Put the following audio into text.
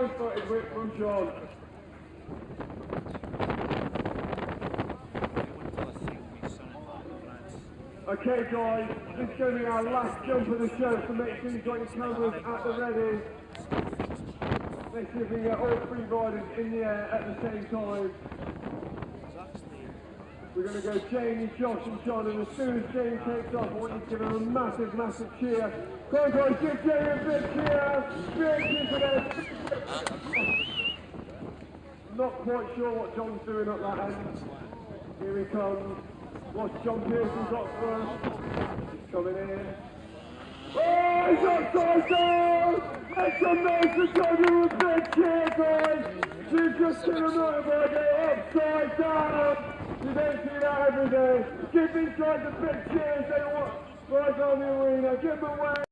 right-footed whip from John. Okay guys, this is going to be our last jump of the show, so make sure you've got your cameras at the ready. Make sure you can get all three riders in the air at the same time. We're going to go Jamie, Josh and John, and as soon as Jamie takes off, I want you to give him a massive, massive cheer. Come on guys, give Jamie a big cheer! Big cheer for them! Not quite sure what John's doing at that end. Here he comes. What's John Pearson got for us? He's coming in. Oh, he's upside down! Make some noise for John with a big cheer, guys! You've just seen a motorbike go upside down! You don't see that every day. Give these guys a big cheer, they want right on the arena. Give them away.